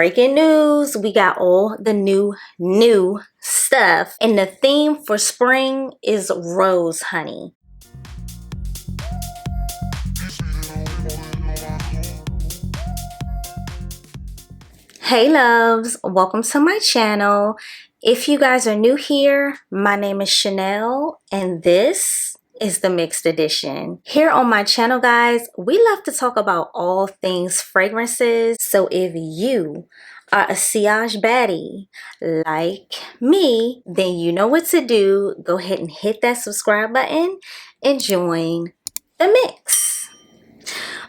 Breaking news, we got all the new stuff, and the theme for spring is rose honey. Hey loves, welcome to my channel. If you guys are new here, my name is Chanel and this is the mixed edition. Here on my channel, guys, we love to talk about all things fragrances. So if you are a sillage baddie like me, then you know what to do. Go ahead and hit that subscribe button and join the mix.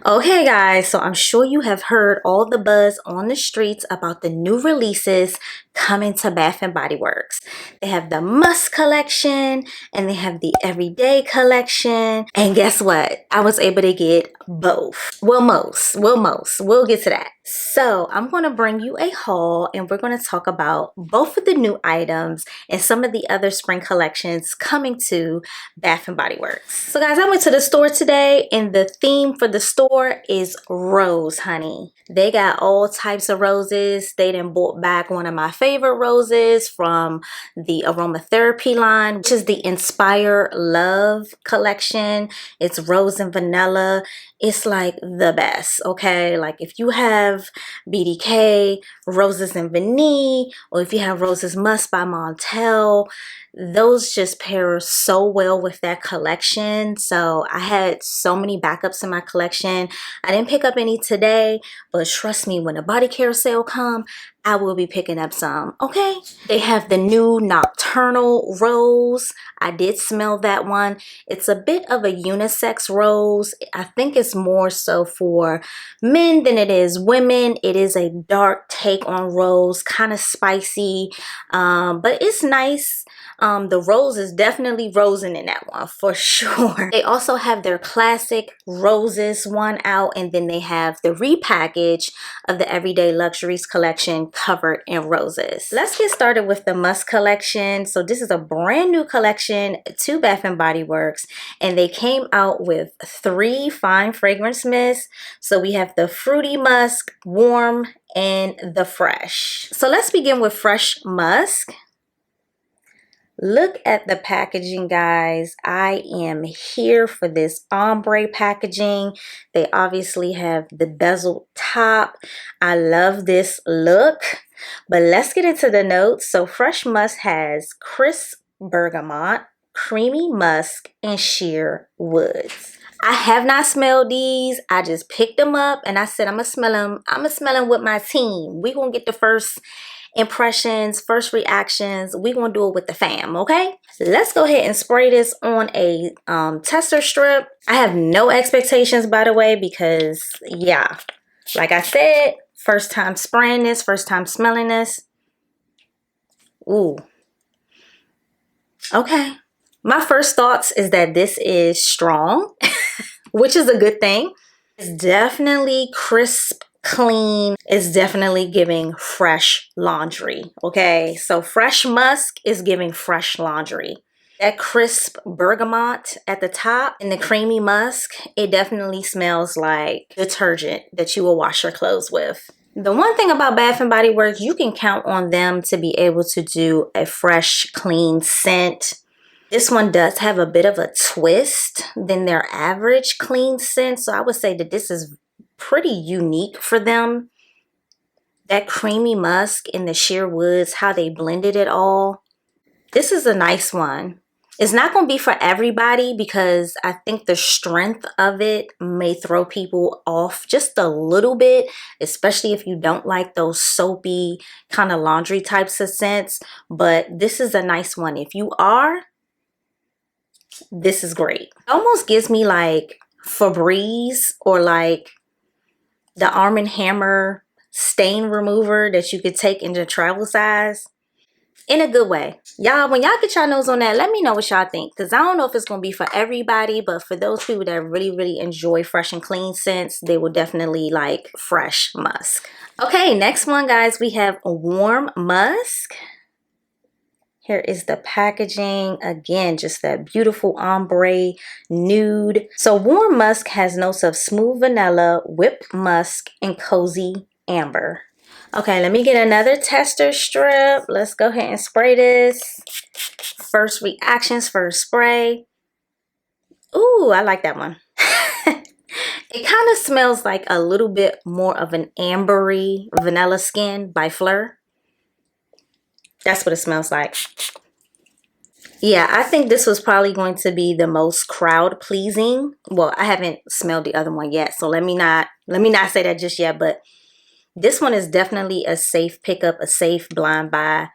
Okay guys, so I'm sure you have heard all the buzz on the streets about the new releases coming to Bath and Body Works. They have the Musk collection and they have the Everyday collection. And guess what? I was able to get both. Well, most. We'll get to that. So I'm going to bring you a haul and we're going to talk about both of the new items and some of the other spring collections coming to Bath and Body Works. So guys, I went to the store today and the theme for the store is rose honey. They got all types of roses. They done brought back one of my favorite roses from the aromatherapy line, which is the Inspire Love collection. It's rose and vanilla. It's like the best, okay? Like if you have BDK, Roses and Vanille, or if you have Roses Musk by Montel, those just pair so well with that collection. So I had so many backups in my collection. I didn't pick up any today, but trust me, when the body care sale come, I will be picking up some, okay? They have the new Nocturnal Rose. I did smell that one. It's a bit of a unisex rose. I think it's more so for men than it is women. It is a dark take on rose, kind of spicy, but it's nice. The rose is definitely rosing in that one for sure. They also have their classic roses one out, and then they have the repackage of the Everyday Luxuries collection covered in roses. Let's get started with the Musk collection. So this is a brand new collection to Bath and Body Works, and they came out with 3 fine fragrance mists. So we have the Fruity Musk, Warm, and the Fresh. So let's begin with Fresh Musk. Look at the packaging, guys. I am here for this ombre packaging. They obviously have the bezeled top. I love this look. But let's get into the notes. So Fresh Musk has crisp bergamot, creamy musk, and sheer woods. I have not smelled these. I just picked them up and I said I'm gonna smell them. I'm gonna smell them with my team. We're gonna get the first impressions, first reactions. We're gonna do it with the fam, okay? Let's go ahead and spray this on a tester strip. I have no expectations, by the way, because yeah, like I said, first time spraying this, first time smelling this. Ooh, okay. My first thoughts is that this is strong, which is a good thing. It's definitely crisp, clean. Is definitely giving fresh laundry, okay? So Fresh Musk is giving fresh laundry. That crisp bergamot at the top and the creamy musk, it definitely smells like detergent that you will wash your clothes with. The one thing about Bath and Body Works, you can count on them to be able to do a fresh, clean scent. This one does have a bit of a twist than their average clean scent, so I would say that this is pretty unique for them. That creamy musk and the sheer woods, how they blended it all. This is a nice one. It's not going to be for everybody because I think the strength of it may throw people off just a little bit, especially if you don't like those soapy kind of laundry types of scents. But this is a nice one. If you are, this is great. It almost gives me like Febreze or like the Arm & Hammer stain remover that you could take into travel size in a good way. Y'all, when y'all get y'all nose on that, let me know what y'all think, because I don't know if it's going to be for everybody, but for those people that really enjoy fresh and clean scents, they will definitely like Fresh Musk. Okay, next one, guys, we have Warm Musk. Here is the packaging. Again, just that beautiful ombre nude. So Warm Musk has notes of smooth vanilla, whipped musk, and cozy amber. Okay, let me get another tester strip. Let's go ahead and spray this. First reactions, first spray. Ooh, I like that one. It kind of smells like a little bit more of an ambery vanilla skin by Fleur. That's what it smells like. Yeah, I think this was probably going to be the most crowd pleasing. Well, I haven't smelled the other one yet, so let me not say that just yet, but this one is definitely a safe pickup, a safe blind buy.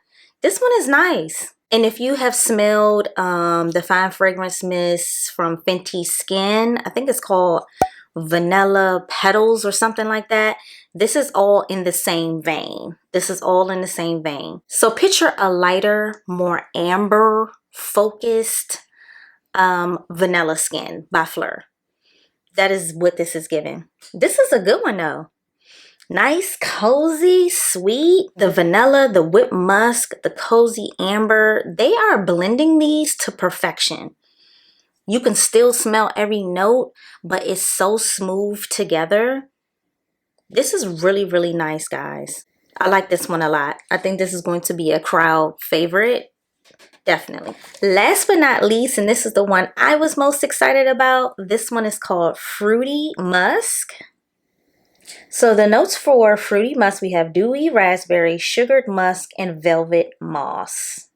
This one is nice. And if you have smelled the Fine Fragrance Mist from Fenty Skin, I think it's called Vanilla Petals or something like that. This is all in the same vein. This is all in the same vein. So picture a lighter, more amber focused vanilla skin by Fleur. That is what this is giving. This is a good one though. Nice, cozy, sweet. The vanilla, the whipped musk, the cozy amber, they are blending these to perfection. You can still smell every note, but it's so smooth together. This is really, really nice, guys. I like this one a lot. I think this is going to be a crowd favorite. Definitely. Last but not least, and this is the one I was most excited about. This one is called Fruity Musk. So the notes for Fruity Musk, we have dewy raspberry, sugared musk, and velvet moss.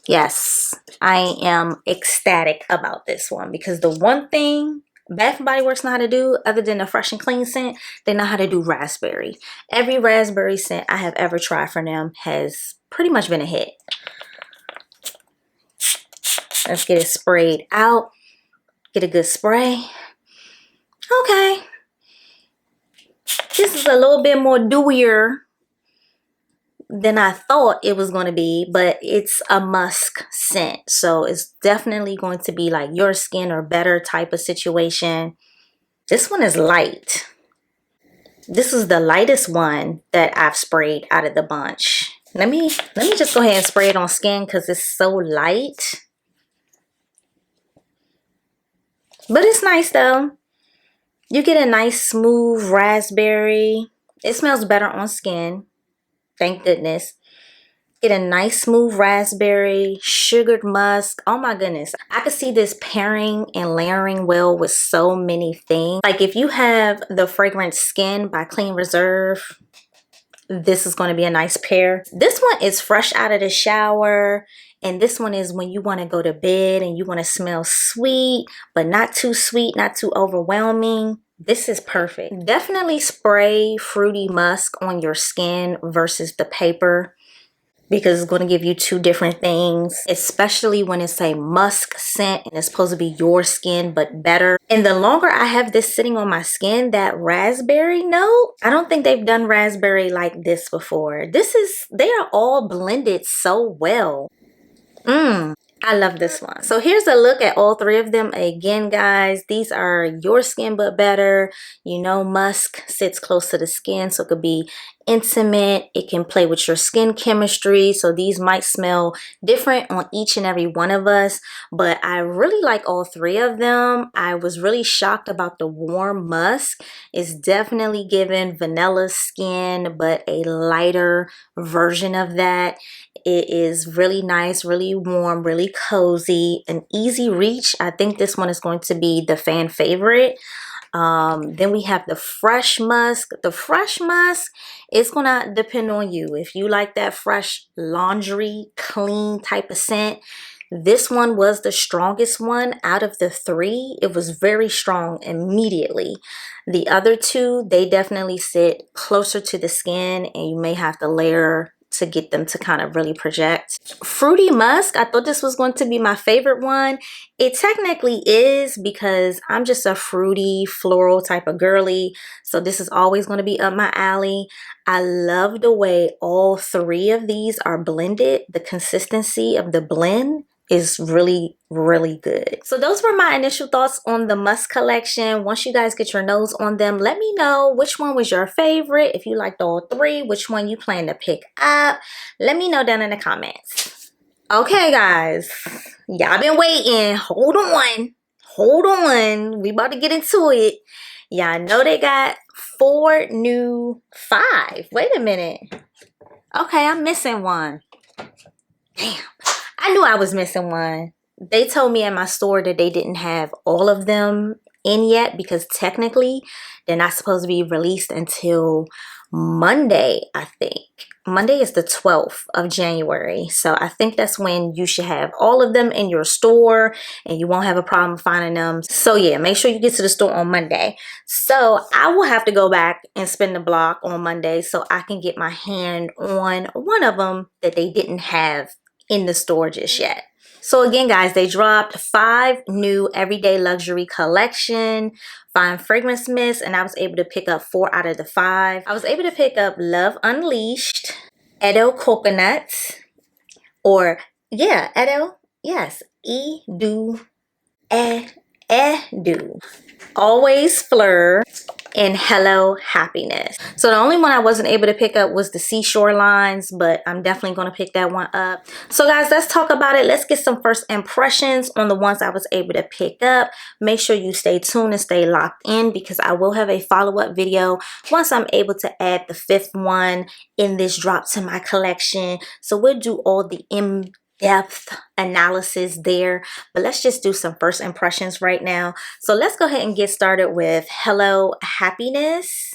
Yes, I am ecstatic about this one because the one thing Bath and Body Works know how to do, other than a fresh and clean scent, they know how to do raspberry. Every raspberry scent I have ever tried from them has pretty much been a hit. Let's get it sprayed out. Get a good spray. Okay. This is a little bit more dewier than I thought it was going to be, but it's a musk scent. So it's definitely going to be like your skin or better type of situation. This one is light. This is the lightest one that I've sprayed out of the bunch. Let me just go ahead and spray it on skin because it's so light. But it's nice though. You get a nice smooth raspberry. It smells better on skin. Thank goodness. Get a nice smooth raspberry, sugared musk. Oh my goodness. I could see this pairing and layering well with so many things. Like if you have the fragrance Skin by Clean Reserve, this is going to be a nice pair. This one is fresh out of the shower. And this one is when you want to go to bed and you want to smell sweet, but not too sweet, not too overwhelming. This is perfect. Definitely spray Fruity Musk on your skin versus the paper because it's going to give you two different things, especially when it's a musk scent and it's supposed to be your skin but better. And the longer I have this sitting on my skin, that raspberry note, I don't think they've done raspberry like this before. They are all blended so well. I love this one. So here's a look at all three of them. Again, guys, these are your skin but better. You know, musk sits close to the skin, so it could be intimate. It can play with your skin chemistry. So these might smell different on each and every one of us, but I really like all three of them. I was really shocked about the warm musk. It's definitely giving vanilla skin, but a lighter version of that. It is really nice, really warm, really cozy, an easy reach. I think this one is going to be the fan favorite. Then we have the fresh musk. The fresh musk is going to depend on you. If you like that fresh laundry, clean type of scent, this one was the strongest one out of the three. It was very strong immediately. The other two, they definitely sit closer to the skin and you may have to layer to get them to kind of really project. Fruity Musk, I thought this was going to be my favorite one. It technically is because I'm just a fruity floral type of girly, so this is always going to be up my alley. I love the way all three of these are blended. The consistency of the blend is really, really good. So those were my initial thoughts on the Musk collection. Once you guys get your nose on them, let me know which one was your favorite. If you liked all three, which one you plan to pick up, let me know down in the comments. Okay, guys, y'all been waiting. Hold on. We about to get into it. Yeah, I know they got 4 new 5. Wait a minute. Okay, I'm missing one. Damn. I knew I was missing one. They told me in my store that they didn't have all of them in yet because technically they're not supposed to be released until Monday, I think. Monday is the 12th of January. So I think that's when you should have all of them in your store and you won't have a problem finding them. So yeah, make sure you get to the store on Monday. So I will have to go back and spin the block on Monday so I can get my hand on one of them that they didn't have in the store just yet. So again, guys, they dropped 5 new Everyday Luxury Collection, 5 fragrancemist, and I was able to pick up 4 out of the 5. I was able to pick up Love Unleashed, Edo Coconut, or yeah, Edo, yes, Edu, Edu, Always Fleur, and Hello Happiness. So the only one I wasn't able to pick up was the Seashore lines, but I'm definitely going to pick that one up. So guys, let's talk about it. Let's get some first impressions on the ones I was able to pick up. Make sure you stay tuned and stay locked in because I will have a follow-up video once I'm able to add the 5th one in this drop to my collection. So we'll do all the in-depth analysis there, but let's just do some first impressions right now. So let's go ahead and get started with Hello Happiness.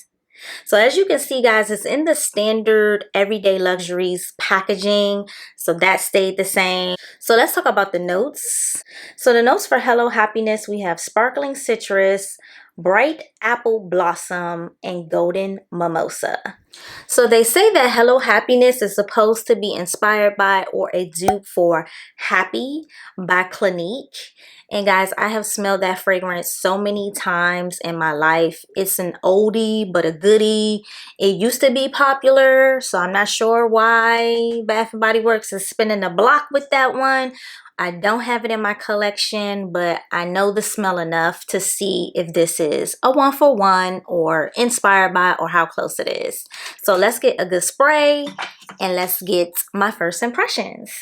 So as you can see, guys, it's in the standard Everyday Luxuries packaging, so that stayed the same. So let's talk about the notes. So the notes for Hello Happiness, we have sparkling citrus, bright apple blossom, and golden mimosa. So they say that Hello Happiness is supposed to be inspired by or a dupe for Happy by Clinique. And guys, I have smelled that fragrance so many times in my life. It's an oldie but a goodie. It used to be popular, so I'm not sure why Bath and Body Works is spinning the block with that one. I don't have it in my collection, but I know the smell enough to see if this is a 1-for-1 or inspired by or how close it is. So let's get a good spray and let's get my first impressions.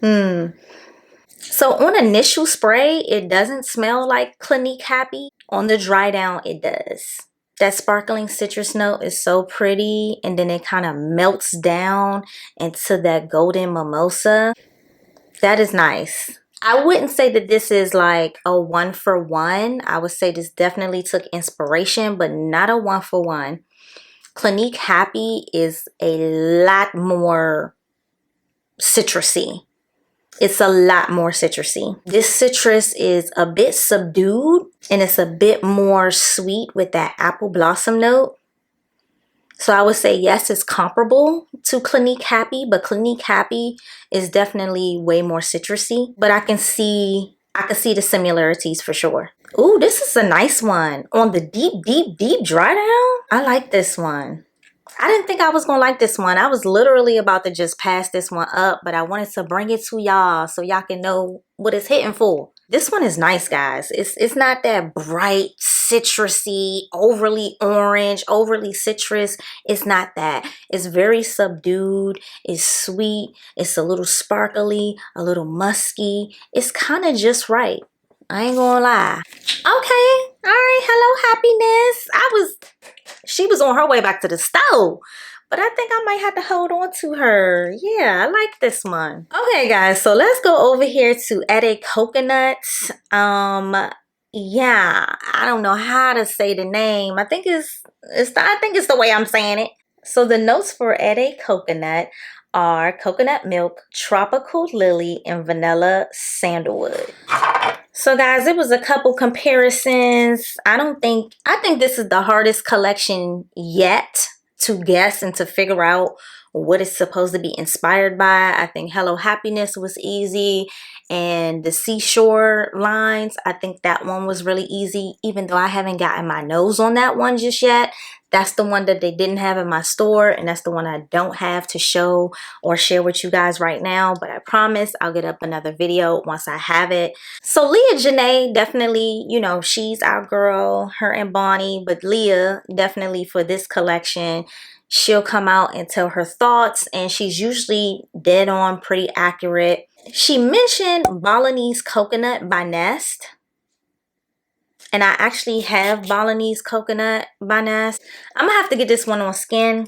So on initial spray, it doesn't smell like Clinique Happy. On the dry down, it does. That sparkling citrus note is so pretty, and then it kind of melts down into that golden mimosa. That is nice. I wouldn't say that this is like a 1-for-1. I would say this definitely took inspiration, but not a 1-for-1. Clinique Happy is a lot more citrusy. It's a lot more citrusy. This citrus is a bit subdued and it's a bit more sweet with that apple blossom note. So I would say yes, it's comparable to Clinique Happy, but Clinique Happy is definitely way more citrusy. But I can see the similarities for sure. Ooh, this is a nice one. On the deep dry down. I like this one. I didn't think I was gonna like this one. I was literally about to just pass this one up, but I wanted to bring it to y'all so y'all can know what it's hitting for. This one is nice, guys. It's not that bright, citrusy, overly orange, overly citrus. It's not that. It's very subdued. It's sweet. It's a little sparkly, a little musky. It's kind of just right. I ain't gonna lie. Okay. All right. Hello, Happiness. She was on her way back to the stove, but I think I might have to hold on to her. Yeah, I like this one. Okay, guys, so let's go over here to Edo Coconut. Yeah, I don't know how to say the name. I think it's the way I'm saying it. So the notes for Edo Coconut are coconut milk, tropical lily, and vanilla sandalwood. So guys, it was a couple comparisons. I think this is the hardest collection yet to guess and to figure out what it's supposed to be inspired by. I think Hello Happiness was easy, and the Seashore lines, I think that one was really easy, even though I haven't gotten my nose on that one just yet. That's the one that they didn't have in my store, and that's the one I don't have to show or share with you guys right now, but I promise I'll get up another video once I have it. So Leah Janae, definitely, you know, she's our girl, her and Bonnie, but Leah, definitely for this collection, she'll come out and tell her thoughts, and she's usually dead on, pretty accurate. She mentioned Balinese Coconut by Nest. And I actually have Balinese coconut by Nest. I'm gonna have to get this one on skin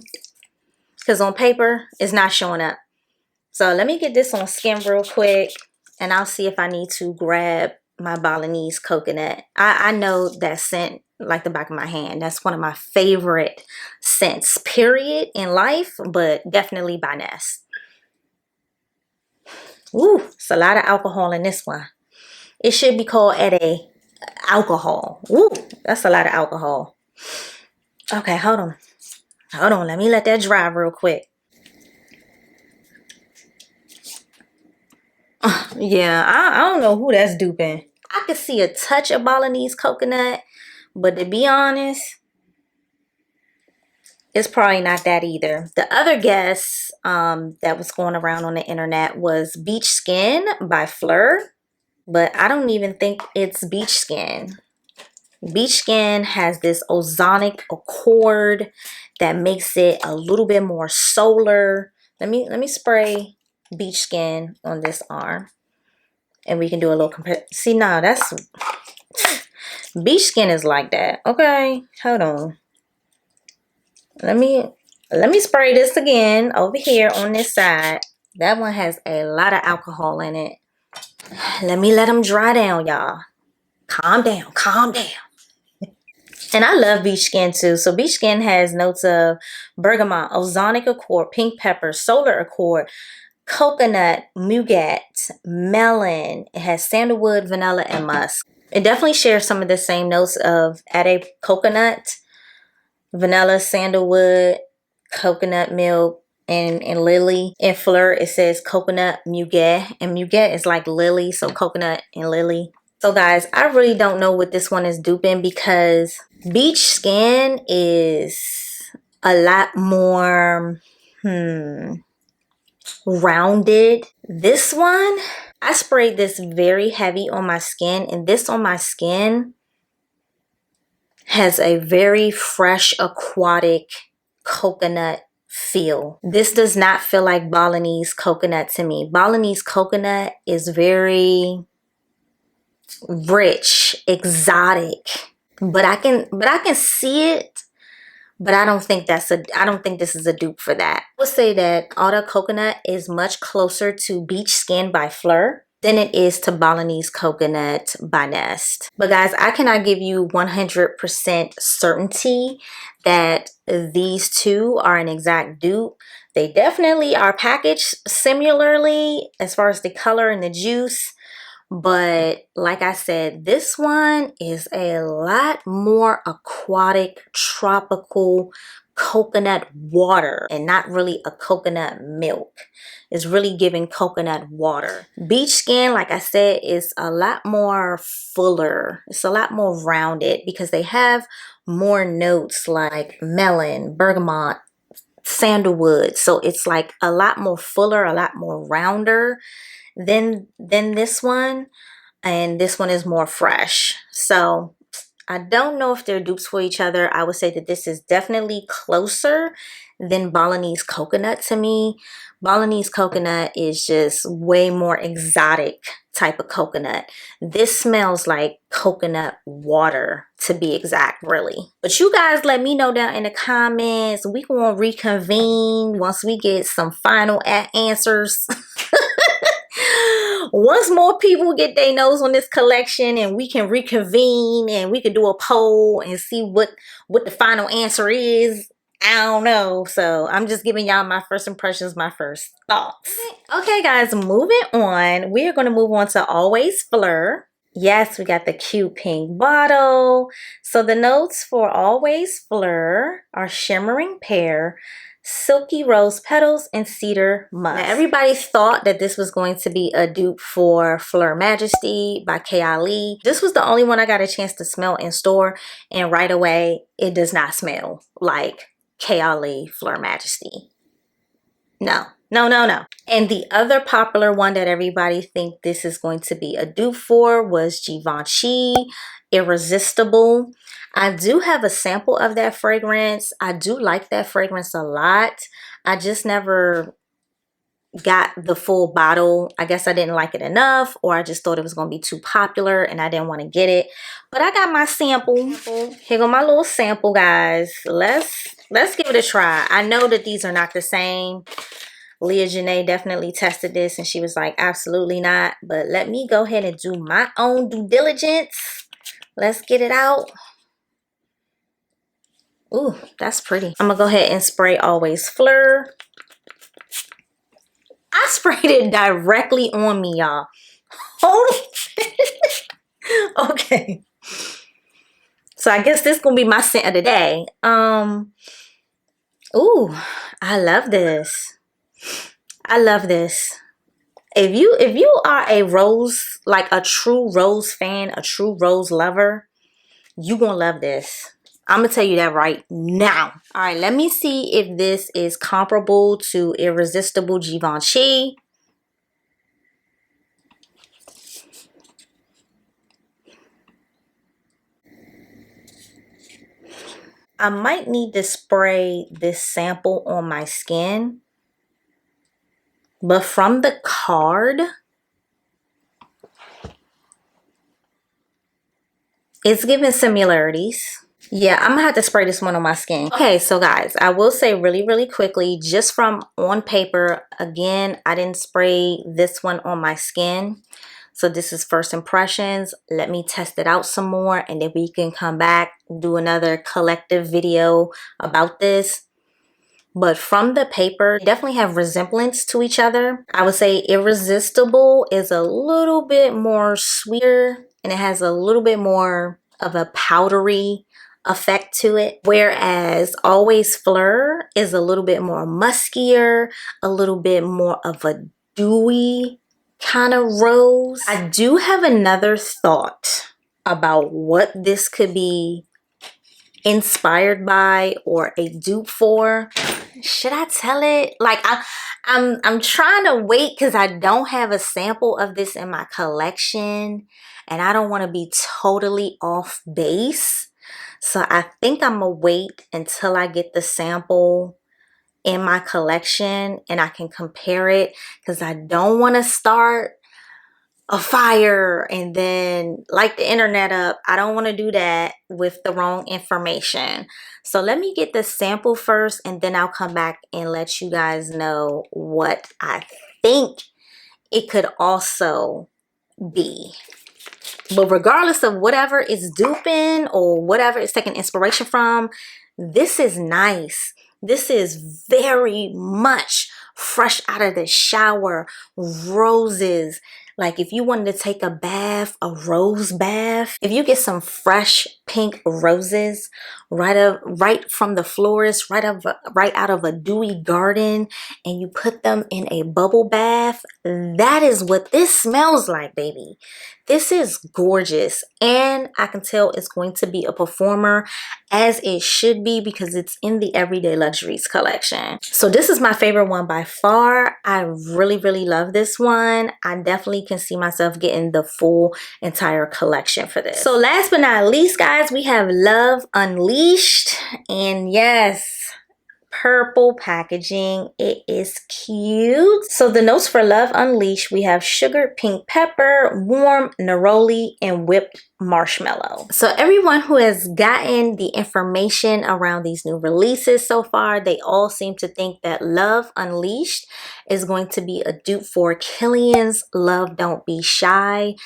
because on paper it's not showing up. So let me get this on skin real quick and I'll see if I need to grab my Balinese coconut. I know that scent like the back of my hand. That's one of my favorite scents, period, in life, but definitely by Nest. Ooh, it's a lot of alcohol in this one. It should be called alcohol. Ooh, that's a lot of alcohol. Okay, hold on. Hold on, let me let that dry real quick. Yeah, I don't know who that's duping. I could see a touch of Balinese coconut, but to be honest, it's probably not that either. The other guess that was going around on the internet was Beach Skin by Fleur, but I don't even think it's Beach Skin. Beach Skin has this ozonic accord that makes it a little bit more solar. Let me spray Beach Skin on this arm and we can do a little compare. See, now that's Beach Skin is like that. Okay, hold on. Let me spray this again over here on this side. That one has a lot of alcohol in it. Let me let them dry down, y'all. Calm down, calm down. And I love Beach Skin too. So Beach Skin has notes of bergamot, ozonic accord, pink pepper, solar accord, coconut, nougat, melon. It has sandalwood, vanilla, and musk. It definitely shares some of the same notes of a coconut, vanilla, sandalwood, coconut milk, and lily. In Fleur, it says coconut, nougat, and nougat is like lily, so coconut and lily. So guys, I really don't know what this one is duping because Beach Skin is a lot more rounded. This one, I sprayed this very heavy on my skin, and this on my skin has a very fresh aquatic coconut feel. This does not feel like Balinese coconut to me. Balinese coconut is very rich, exotic, but I can see it, but I don't think this is a dupe for that. I would say that Auto Coconut is much closer to Beach Skin by Fleur than it is to Balinese Coconut by Nest. But guys, I cannot give you 100% certainty that these two are an exact dupe. They definitely are packaged similarly as far as the color and the juice. But like I said, this one is a lot more aquatic, tropical coconut water and not really a coconut milk. It's really giving coconut water. Beach Skin, like I said, is a lot more fuller. It's a lot more rounded because they have more notes like melon, bergamot, sandalwood. So it's like a lot more fuller, a lot more rounder than this one, and this one is more fresh. So I don't know if they're dupes for each other. I would say that this is definitely closer than Balinese Coconut to me. Balinese Coconut is just way more exotic type of coconut. This smells like coconut water, to be exact, really. But you guys let me know down in the comments. We gonna reconvene once we get some final answers. Once more people get their nose on this collection and we can reconvene and we can do a poll and see what the final answer is. I don't know. So I'm just giving y'all my first impressions, my first thoughts. Okay guys, moving on. We are going to move on to Always Fleur. Yes, we got the cute pink bottle. So the notes for Always Fleur are shimmering pear, silky rose petals, and cedar musk. Now, everybody thought that this was going to be a dupe for Fleur Majesty by Kilian. This was the only one I got a chance to smell in store, and right away it does not smell like Kilian Fleur Majesty. No, no, no, no. And the other popular one that everybody think this is going to be a dupe for was Givenchy Irresistible. I do have a sample of that fragrance. I do like that fragrance a lot. I just never got the full bottle. I guess I didn't like it enough, or I just thought it was going to be too popular and I didn't want to get it. But I got my sample. Here go my little sample, guys. Let's give it a try. I know that these are not the same. Leah Janae definitely tested this and she was like, absolutely not. But let me go ahead and do my own due diligence. Let's get it out. Ooh, that's pretty. I'm gonna go ahead and spray Always Fleur. I sprayed it directly on me, y'all. Hold it. Okay. So I guess this is gonna be my scent of the day. Ooh, I love this. I love this. If you are a rose, like a true rose fan, a true rose lover, you gonna love this. I'm gonna tell you that right now. All right, let me see if this is comparable to Irresistible Givenchy. I might need to spray this sample on my skin, but from the card, it's giving similarities. Yeah, I'm gonna have to spray this one on my skin. Okay, so guys, I will say really quickly, just from on paper, again, I didn't spray this one on my skin. So this is first impressions. Let me test it out some more and then we can come back, do another collective video about this. But from the paper, they definitely have resemblance to each other. I would say Irresistible is a little bit more sweeter and it has a little bit more of a powdery effect to it. Whereas Always Fleur is a little bit more muskier, a little bit more of a dewy kind of rose. I do have another thought about what this could be inspired by or a dupe for. Should I tell it? Like I'm trying to wait because I don't have a sample of this in my collection and I don't want to be totally off base. So I think I'm gonna wait until I get the sample in my collection and I can compare it because I don't want to start a fire and then light the internet up. I don't want to do that with the wrong information. So let me get the sample first and then I'll come back and let you guys know what I think it could also be. But regardless of whatever it's duping or whatever it's taking inspiration from, this is nice. This is very much fresh out of the shower, roses. Like if you wanted to take a bath, a rose bath, if you get some fresh pink roses right from the florist, right out of a dewy garden, and you put them in a bubble bath, that is what this smells like, baby. This is gorgeous, and I can tell it's going to be a performer, as it should be, because it's in the Everyday Luxuries collection. So this is my favorite one by far. I really love this one. I definitely can see myself getting the full entire collection for this. So last but not least, guys, we have Love Unleashed, and yes, purple packaging. It is cute. So the notes for Love Unleashed, we have sugar, pink pepper, warm neroli, and whipped marshmallow. So everyone who has gotten the information around these new releases so far, they all seem to think that Love Unleashed is going to be a dupe for Kilian's Love Don't Be Shy.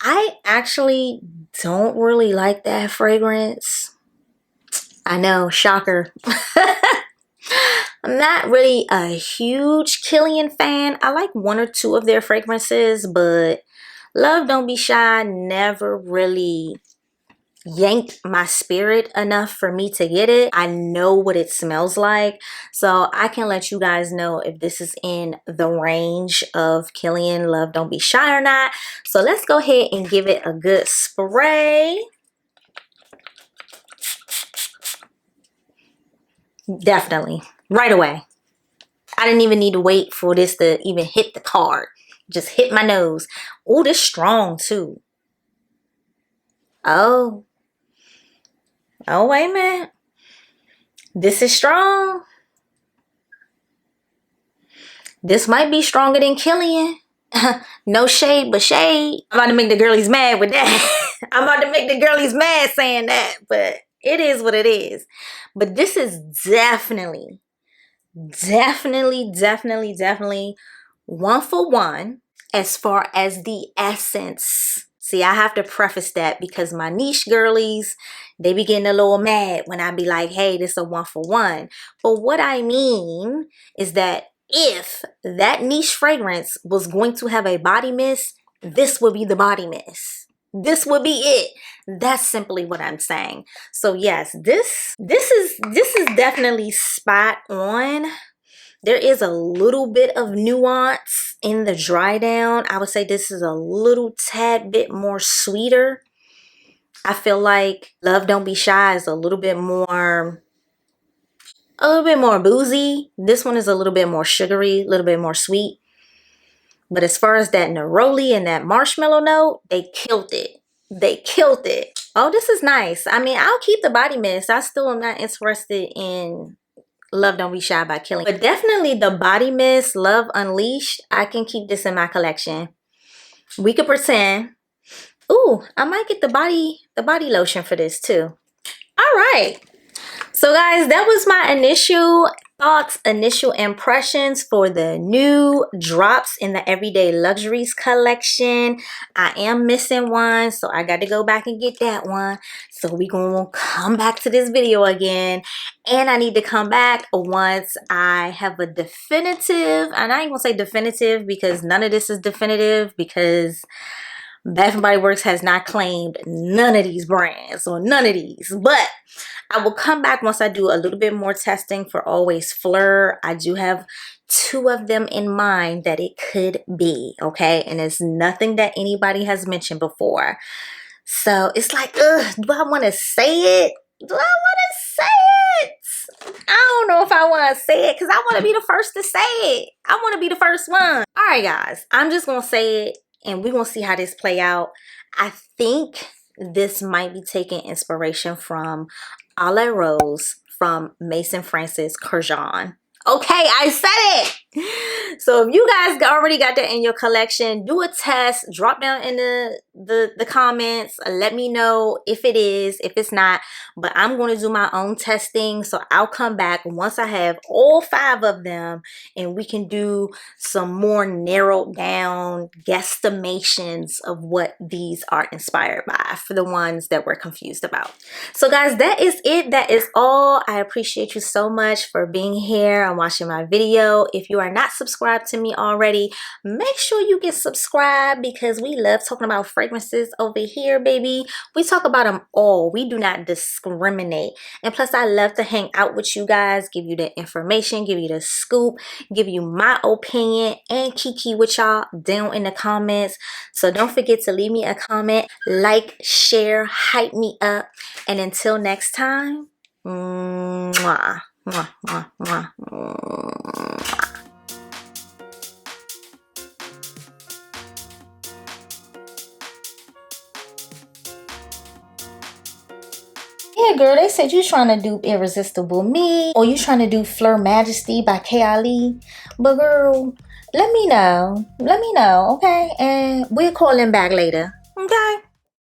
I actually don't really like that fragrance. I know, shocker. I'm not really a huge Kilian fan. I like one or two of their fragrances, but Love Don't Be Shy never really yanked my spirit enough for me to get it. I know what it smells like, so I can let you guys know if this is in the range of Kilian Love Don't Be Shy or not. So let's go ahead and give it a good spray. Definitely. Right away. I didn't even need to wait for this to even hit the card. Just hit my nose. Oh, this strong too. Oh, wait a minute. This is strong. This might be stronger than Kilian. No shade, but shade. I'm about to make the girlies mad with that. I'm about to make the girlies mad saying that, but it is what it is. But this is definitely 1 for 1 as far as the essence. See, I have to preface that because my niche girlies, they be getting a little mad when I be like, hey, this is a 1 for 1. But what I mean is that if that niche fragrance was going to have a body mist, this would be the body mist. This would be it. That's simply what I'm saying. So yes, this is definitely spot on. There is a little bit of nuance in the dry down. I would say this is a little tad bit more sweeter. I feel like Love Don't Be Shy is a little bit more boozy. This one is a little bit more sugary, a little bit more sweet. But as far as that neroli and that marshmallow note, they killed it. They killed it. Oh, this is nice. I mean, I'll keep the body mist. I still am not interested in Love Don't Be Shy by Kilian. But definitely the body mist, Love Unleashed, I can keep this in my collection. We could pretend. Ooh, I might get the body lotion for this too. All right. So guys, that was my initial thoughts, initial impressions for the new drops in the Everyday Luxuries collection. I am missing one, so I got to go back and get that one. So we're going to come back to this video again. And I need to come back once I have a definitive, and I ain't going to say definitive because none of this is definitive because Bath and Body Works has not claimed none of these brands or none of these. But I will come back once I do a little bit more testing for Always Fleur. I do have 2 of them in mind that it could be, okay? And it's nothing that anybody has mentioned before. So it's like, ugh, do I want to say it? Do I want to say it? I don't know if I want to say it because I want to be the first to say it. I want to be the first one. All right, guys. I'm just going to say it and we're going to see how this play out. I think this might be taking inspiration from A La Rose from Mason Francis Kurkdjian. Okay, I said it. So if you guys already got that in your collection, do a test. Drop down in the comments. Let me know if it is, if it's not. But I'm going to do my own testing. So I'll come back once I have all 5 of them. And we can do some more narrowed down guesstimations of what these are inspired by for the ones that we're confused about. So guys, that is it. That is all. I appreciate you so much for being here and watching my video. If you are not subscribed to me already, make sure you get subscribed because we love talking about fragrances over here, baby. We talk about them all. We do not discriminate. And plus, I love to hang out with you guys, give you the information, give you the scoop, give you my opinion, and kiki with y'all down in the comments. So don't forget to leave me a comment, like, share, hype me up. And until next time, mwah. Mwah, mwah, mwah, mwah. Yeah, girl, they said you trying to dupe Irresistible Me or you trying to do Fleur Majesty by K.I.L.E. But girl, let me know. Let me know, okay? And we'll call him back later, okay?